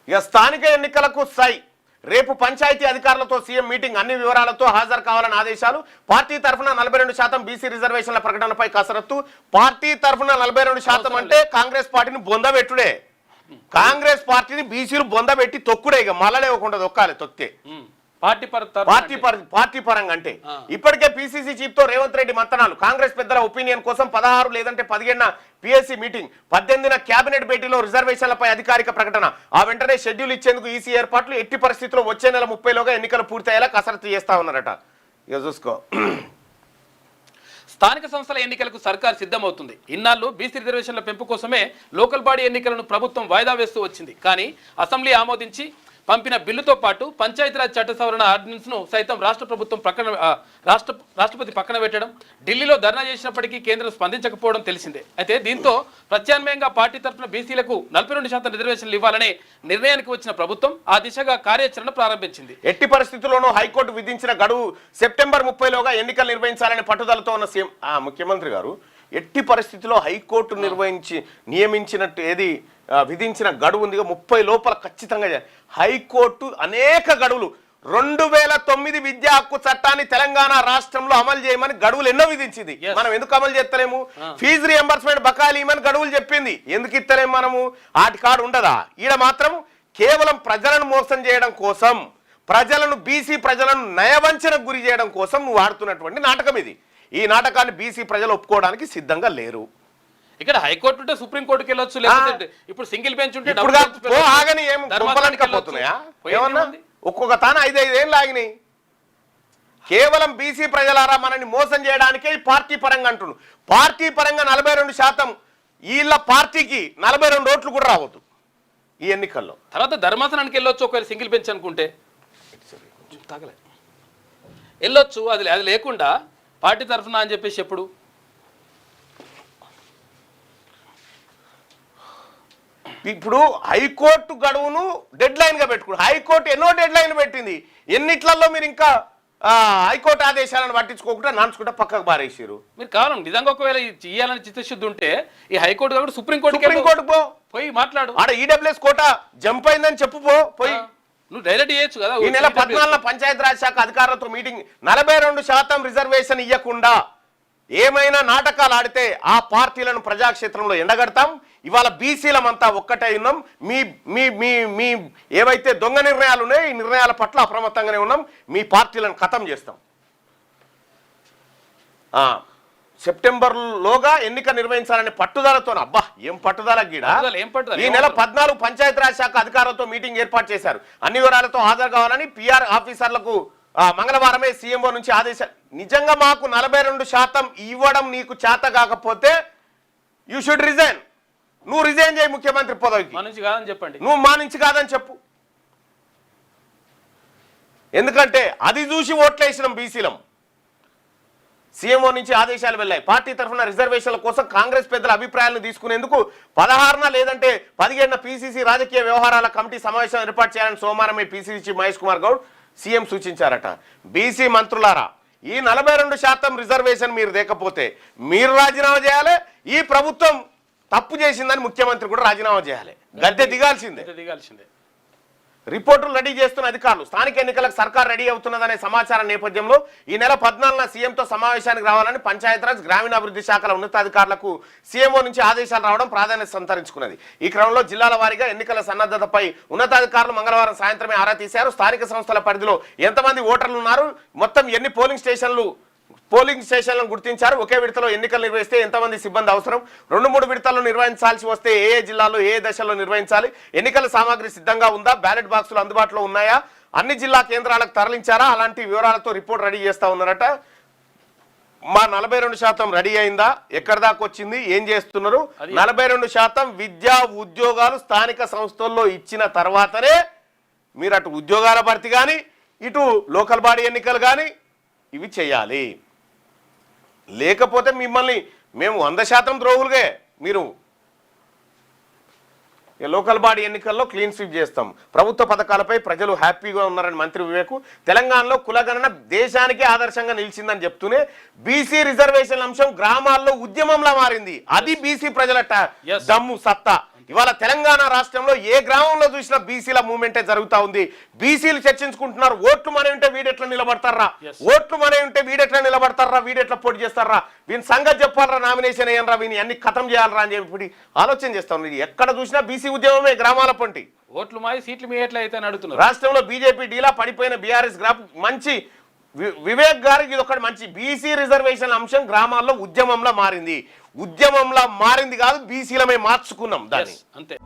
ఇక స్థానిక ఎన్నికలకు సై రేపు పంచాయతీ అధికారులతో సీఎం మీటింగ్ అన్ని వివరాలతో హాజరు కావాలని ఆదేశాలు పార్టీ తరఫున 42% బీసీ రిజర్వేషన్ల ప్రకటనపై కసరత్తు పార్టీ తరఫున 42% అంటే కాంగ్రెస్ పార్టీని బొందబెట్టుడే కాంగ్రెస్ పార్టీని బీసీలు బొందబెట్టి తొక్కుడే ఇక మళ్ళీ ఇవ్వకుండా తొక్కాలి తొక్కితే పార్టీ పరంగా అంటే ఇప్పటికే పిసిసి చీఫ్ తో రేవంత్ రెడ్డి మంతనాలు కాంగ్రెస్ పెద్దల ఒపీనియన్ కోసం 16 లేదంటే 15 పిఎస్సి మీటింగ్ 18 కేబినెట్ భేటీలో రిజర్వేషన్లపై అధికారిక ప్రకటన ఆ వెంటనే షెడ్యూల్ ఇచ్చేందుకు ఈసీ ఏర్పాట్లు ఎట్టి పరిస్థితుల్లో వచ్చే నెల 30లోగా ఎన్నికలు పూర్తయ్యేలా కసరత్తు చేస్తా ఉన్నారట ఇక చూసుకో స్థానిక సంస్థల ఎన్నికలకు సర్కార్ సిద్ధమవుతుంది ఇన్నాళ్ళు బీసీ రిజర్వేషన్ల పెంపు కోసమే లోకల్ బాడీ ఎన్నికలను ప్రభుత్వం వాయిదా వేస్తూ వచ్చింది కానీ అసెంబ్లీ ఆమోదించి పంపిన బిల్లుతో పాటు పంచాయతీరాజ్ చట్ట సవరణ ఆర్డినెన్స్ను సైతం రాష్ట్రపతి పక్కన పెట్టడం ఢిల్లీలో ధర్నా చేసినప్పటికీ కేంద్రం స్పందించకపోవడం తెలిసిందే అయితే దీంతో ప్రత్యామ్నాయంగా పార్టీ తరఫున బీసీలకు 42% రిజర్వేషన్లు ఇవ్వాలనే నిర్ణయానికి వచ్చిన ప్రభుత్వం ఆ దిశగా కార్యాచరణ ప్రారంభించింది ఎట్టి పరిస్థితుల్లోనూ హైకోర్టు విధించిన గడువు సెప్టెంబర్ 30లోగా ఎన్నికలు నిర్వహించాలనే పట్టుదలతో ఉన్న సీఎం ముఖ్యమంత్రి గారు ఎట్టి పరిస్థితుల్లో హైకోర్టు నియమించినట్టు ఏది విధించిన గడువు ఉంది 30 లోపల ఖచ్చితంగా హైకోర్టు అనేక గడువులు 2009 విద్యా హక్కు చట్టాన్ని తెలంగాణ రాష్ట్రంలో అమలు చేయమని గడువులు ఎన్నో విధించింది మనం ఎందుకు అమలు చేస్తలేము ఫీజు రియంబర్స్మెంట్ బకాయిలు ఇవ్వమని గడువులు చెప్పింది ఎందుకు ఇస్తలేము మనము ఆటి కాడు ఉండదా ఈడ మాత్రం కేవలం ప్రజలను మోసం చేయడం కోసం ప్రజలను బీసీ ప్రజలను నయవంచనకు గురి చేయడం కోసం నువ్వు ఆడుతున్నటువంటి నాటకం ఇది ఈ నాటకాన్ని బీసీ ప్రజలు ఒప్పుకోవడానికి సిద్ధంగా లేరు ఇక్కడ హైకోర్టు ఉంటే సుప్రీంకోర్టుకి వెళ్ళొచ్చు లేకపోతే ఇప్పుడు సింగిల్ బెంచ్ ఉంటే ఒక్కొక్క తాను 5 ఏళ్ళు ఆగినాయి కేవలం బీసీ ప్రజలారా మనని మోసం చేయడానికే పార్టీ పరంగా అంటున్నాడు పార్టీ పరంగా 42% వీళ్ళ పార్టీకి 42 ఓట్లు కూడా రావద్దు ఈ ఎన్నికల్లో తర్వాత ధర్మాసనానికి వెళ్ళొచ్చు ఒకవేళ సింగిల్ బెంచ్ అనుకుంటే వెళ్ళొచ్చు అది లేకుండా పార్టీ తరఫున అని చెప్పేసి ఎప్పుడు ఇప్పుడు హైకోర్టు గడువును డెడ్ లైన్ గా పెట్టుకున్నారు హైకోర్టు ఎన్నో డెడ్ లైన్ పెట్టింది ఎన్నిట్లలో మీరు ఇంకా హైకోర్టు ఆదేశాలను పట్టించుకోకుండా నాన్చుకుంటా పక్కకు బారేసారు మీరు కావాలి నిజంగా ఒకవేళ ఇయ్యాలని చిత్తశుద్ధి ఉంటే ఈ హైకోర్టు కాబట్టి సుప్రీంకోర్టు పోయి మాట్లాడు ఆడ ఈడబ్ల్యూఎస్ కోట జంప్ అయిందని చెప్పు పోయి నువ్వు డైరెక్ట్ చేయొచ్చు కదా ఈ నెల 14 పంచాయతీరాజ్ శాఖ అధికారులతో మీటింగ్ 42% రిజర్వేషన్ ఇవ్వకుండా ఏమైనా నాటకాలు ఆడితే ఆ పార్టీలను ప్రజాక్షేత్రంలో ఎండగడతాం ఇవాళ బీసీలమంతా ఒక్కటే ఉన్నాం మీ మీ మీ మీ ఏవైతే దొంగ నిర్ణయాలు ఉన్నాయో ఈ నిర్ణయాల పట్ల అప్రమత్తంగానే ఉన్నాం మీ పార్టీలను ఖతం చేస్తాం సెప్టెంబర్లోగా ఎన్నిక నిర్వహించాలనే పట్టుదలతో అబ్బా ఏం పట్టుదల గీడ ఈ నెల 14 పంచాయతీరాజ్ శాఖ అధికారులతో మీటింగ్ ఏర్పాటు చేశారు అన్ని వివరాలతో హాజరు కావాలని పిఆర్ ఆఫీసర్లకు మంగళవారమే సీఎంఓ నుంచి ఆదేశాలు నిజంగా మాకు 42% ఇవ్వడం నీకు చేత కాకపోతే యూ షుడ్ రిజైన్ నువ్వు రిజైన్ చేయి ముఖ్యమంత్రి పదవికి చెప్పండి నువ్వు మా నుంచి కాదని చెప్పు ఎందుకంటే అది చూసి ఓట్లేసినాం బీసీలం సీఎంఓ నుంచి ఆదేశాలు వెళ్ళాయి పార్టీ తరఫున రిజర్వేషన్ల కోసం కాంగ్రెస్ పెద్దల అభిప్రాయాలను తీసుకునేందుకు 16 లేదంటే 17 పిసిసి రాజకీయ వ్యవహారాల కమిటీ సమావేశం ఏర్పాటు చేయాలని సోమవారమే పిసిసి మహేష్ కుమార్ గౌడ్ సీఎం సూచించారట బీసీ మంత్రులారా ఈ 42% రిజర్వేషన్ మీరు లేకపోతే మీరు రాజీనామా చేయాలి ఈ ప్రభుత్వం తప్పు చేసిందని ముఖ్యమంత్రి కూడా రాజీనామా చేయాలి గద్దె దిగాల్సిందే రిపోర్టులు రెడీ చేస్తున్న అధికారులు స్థానిక ఎన్నికలకు సర్కార్ రెడీ అవుతున్నదనే సమాచారం నేపథ్యంలో ఈ నెల 14న సీఎంతో సమావేశానికి రావాలని పంచాయతీరాజ్ గ్రామీణాభివృద్ధి శాఖల ఉన్నతాధికారులకు సీఎంఓ నుంచి ఆదేశాలు రావడం ప్రాధాన్యత సంతరించుకున్నది ఈ క్రమంలో జిల్లాల వారీగా ఎన్నికల సన్నద్ధతపై ఉన్నతాధికారులు మంగళవారం సాయంత్రమే ఆరా తీశారు స్థానిక సంస్థల పరిధిలో ఎంతమంది ఓటర్లు ఉన్నారు మొత్తం ఎన్ని పోలింగ్ స్టేషన్లను గుర్తించారు ఒకే విడతలో ఎన్నికలు నిర్వహిస్తే ఎంతమంది సిబ్బంది అవసరం 2-3 విడతల్లో నిర్వహించాల్సి వస్తే ఏ జిల్లాలో ఏ దశలో నిర్వహించాలి ఎన్నికల సామాగ్రి సిద్ధంగా ఉందా బ్యాలెట్ బాక్సులు అందుబాటులో ఉన్నాయా అన్ని జిల్లా కేంద్రాలకు తరలించారా అలాంటి వివరాలతో రిపోర్ట్ రెడీ చేస్తా ఉన్నారట మా 42% రెడీ అయిందా ఎక్కడి దాకా వచ్చింది ఏం చేస్తున్నారు 42% విద్యా ఉద్యోగాలు స్థానిక సంస్థల్లో ఇచ్చిన తర్వాతనే మీరు అటు ఉద్యోగాల భర్తీ కానీ ఇటు లోకల్ బాడీ ఎన్నికలు కానీ ఇవి చేయాలి లేకపోతే మిమ్మల్ని మేము 100% ద్రోహులుగా మీరు లోకల్ బాడీ ఎన్నికల్లో క్లీన్ స్వీప్ చేస్తాం ప్రభుత్వ పథకాలపై ప్రజలు హ్యాపీగా ఉన్నారని మంత్రి వివేక్ తెలంగాణలో కులగణన దేశానికి ఆదర్శంగా నిలిచిందని చెప్తూనే బీసీ రిజర్వేషన్ అంశం గ్రామాల్లో ఉద్యమంలా మారింది అది బీసీ ప్రజల దమ్ము సత్తా ఇవాళ తెలంగాణ రాష్ట్రంలో ఏ గ్రామంలో చూసినా బీసీల మూవ్మెంటే జరుగుతా ఉంది. బీసీలు చర్చించుకుంటున్నారు, ఓట్లు మన ఉంటే వీడెట్లా నిలబడతారా, ఓట్లు మన ఉంటే వీడెట్లా నిలబడతారా, వీడెట్లా పోటీ చేస్తారా, వీని సంగతి చెప్పాలరా, నామినేషన్ అయ్యనరా, వీని అన్ని ఖతం చేయాలరా అని చెప్పి ఆలోచన చేస్తాం. ఎక్కడ చూసినా బీసీ ఉద్యమమే గ్రామాల పంటి. ఓట్లు మాయి సీట్లు మీ ఎట్లా అయితే అడుగుతున్నారు. రాష్ట్రంలో బీజేపీ డీలా పడిపోయిన బీఆర్ఎస్ గ్రాఫ్ మంచి వివేక్ గారికి ఇది ఒకటి మంచి బీసీ రిజర్వేషన్ అంశం గ్రామాల్లో ఉద్యమంలా మారింది. ఉద్యమంలా మారింది కాదు, బీసీలమే మార్చుకున్నాం దాన్ని అంతే.